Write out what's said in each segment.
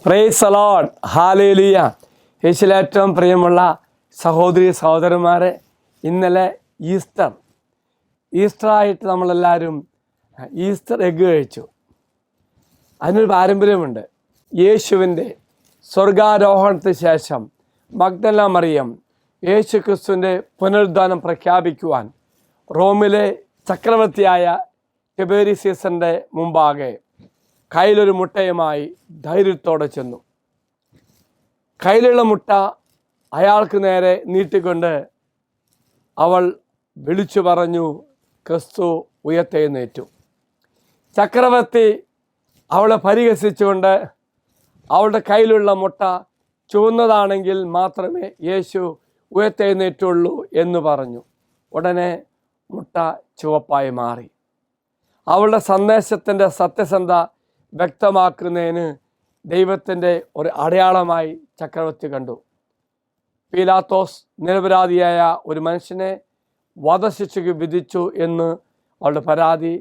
Praise the Lord, hallelujah. യേശുവിൽ ഏറ്റവും പ്രിയമുള്ള സഹോദരി സഹോദരന്മാരെ, ഇന്നലെ ഈസ്റ്ററായിട്ട് നമ്മളെല്ലാവരും ഈസ്റ്റർ എഗ്ഗ് കഴിച്ചു. അതിനൊരു പാരമ്പര്യമുണ്ട്. യേശുവിൻ്റെ സ്വർഗാരോഹണത്തിന് ശേഷം മഗ്ദല മറിയം യേശു ക്രിസ്തുവിൻ്റെ പുനരുദ്ധാനം പ്രഖ്യാപിക്കുവാൻ റോമിലെ ചക്രവർത്തിയായ ടിബേരിയസിൻ്റെ മുമ്പാകെ കയ്യിലൊരു മുട്ടയുമായി ധൈര്യത്തോടെ ചെന്നു. കയ്യിലുള്ള മുട്ട അയാൾക്ക് നേരെ നീട്ടിക്കൊണ്ട് അവൾ വിളിച്ചു പറഞ്ഞു, ക്രിസ്തു ഉയർത്തെഴുന്നേറ്റു. ചക്രവർത്തി അവളെ പരിഹസിച്ചുകൊണ്ട് അവളുടെ കയ്യിലുള്ള മുട്ട ചുവന്നതാണെങ്കിൽ മാത്രമേ യേശു ഉയർത്തെഴുന്നേറ്റുള്ളൂ എന്ന് പറഞ്ഞു. ഉടനെ മുട്ട ചുവപ്പായി മാറി. അവളുടെ സന്ദേശത്തിൻ്റെ സത്യസന്ധത വ്യക്തമാക്കുന്നതിന് ദൈവത്തിൻ്റെ ഒരു അടയാളമായി ചക്രവർത്തി കണ്ടു. പീലാത്തോസ് നിരപരാധിയായ ഒരു മനുഷ്യനെ വധശിക്ഷയ്ക്ക് വിധിച്ചു എന്ന് അവളുടെ പരാതി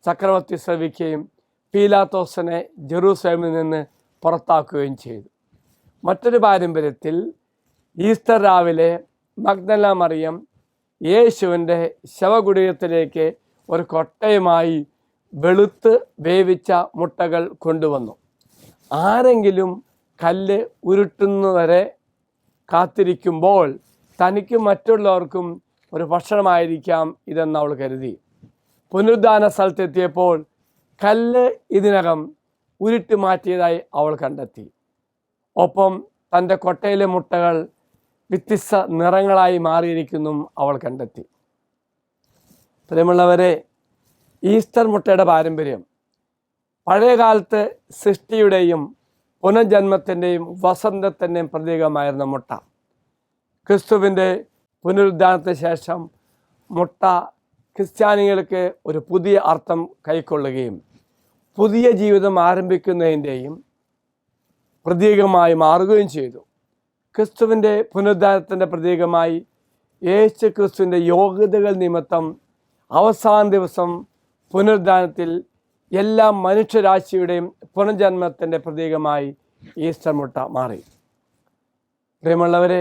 ചക്രവർത്തി ശ്രവിക്കുകയും പീലാത്തോസിനെ ജെറൂസലേമിൽ നിന്ന് പുറത്താക്കുകയും ചെയ്തു. മറ്റൊരു പാരമ്പര്യത്തിൽ ഈസ്റ്റർ രാവിലെ മഗ്ദല മറിയം യേശുവിൻ്റെ ശവകുടീരത്തിലേക്ക് ഒരു കൊട്ടയുമായി വെളുത്ത് വേവിച്ച മുട്ടകൾ കൊണ്ടുവന്നു. ആരെങ്കിലും കല്ല് ഉരുട്ടുന്നവരെ കാത്തിരിക്കുമ്പോൾ തനിക്കും മറ്റുള്ളവർക്കും ഒരു ഭക്ഷണമായിരിക്കാം ഇതെന്ന് അവൾ കരുതി. പുനരുദ്ധാന സ്ഥലത്തെത്തിയപ്പോൾ കല്ല് ഇതിനകം ഉരുട്ടി മാറ്റിയതായി അവൾ കണ്ടെത്തി. ഒപ്പം തൻ്റെ കൊട്ടയിലെ മുട്ടകൾ വ്യത്യസ്ത നിറങ്ങളായി മാറിയിരിക്കുന്നു അവൾ കണ്ടെത്തി. പ്രിയമുള്ളവരെ, ഈസ്റ്റർ മുട്ടയുടെ പാരമ്പര്യം പഴയകാലത്ത് സൃഷ്ടിയുടെയും പുനർജന്മത്തിൻ്റെയും വസന്തത്തിൻ്റെയും പ്രതീകമായിരുന്ന മുട്ട ക്രിസ്തുവിൻ്റെ പുനരുദ്ധാനത്തിന് ശേഷം മുട്ട ക്രിസ്ത്യാനികൾക്ക് ഒരു പുതിയ അർത്ഥം കൈക്കൊള്ളുകയും പുതിയ ജീവിതം ആരംഭിക്കുന്നതിൻ്റെയും പ്രതീകമായി മാറുകയും ചെയ്തു. ക്രിസ്തുവിൻ്റെ പുനരുദ്ധാനത്തിൻ്റെ പ്രതീകമായി യേശു ക്രിസ്തുവിൻ്റെ യോഗ്യതകൾ നിമിത്തം അവസാന ദിവസം പുനരുദ്ധാനത്തിൽ എല്ലാ മനുഷ്യരാശിയുടെയും പുനർജന്മത്തിൻ്റെ പ്രതീകമായി ഈസ്റ്റർ മുട്ട മാറി. പ്രിയമുള്ളവരെ,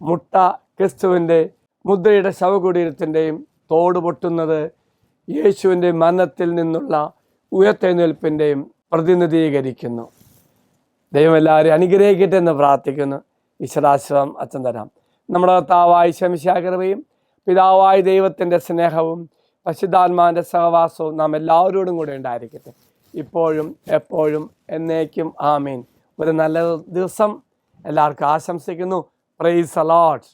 മുട്ട ക്രിസ്തുവിൻ്റെ മുദ്രയുടെ ശവകുടീരത്തിൻ്റെയും തോട് പൊട്ടുന്നത് യേശുവിൻ്റെ മരണത്തിൽ നിന്നുള്ള ഉയർത്തെഴുന്നേൽപ്പിൻ്റെയും പ്രതിനിധീകരിക്കുന്നു. ദൈവം എല്ലാവരെയും അനുഗ്രഹിക്കട്ടെ എന്ന് പ്രാർത്ഥിക്കുന്നു. ഈശ്വരാശ്രമം അച്ഛൻ തരാം. നമ്മുടെ കർത്താവായ ശമിശിഹാ കൃപയും പിതാവായ ദൈവത്തിൻ്റെ സ്നേഹവും പരിശുദ്ധാത്മാവിൻ്റെ സഹവാസവും നാം എല്ലാവരോടും കൂടെ ഉണ്ടായിരിക്കട്ടെ, ഇപ്പോഴും എപ്പോഴും എന്നേക്കും. ആമീൻ. ഒരു നല്ല ദിവസം എല്ലാവർക്കും ആശംസിക്കുന്നു. Praise the Lord.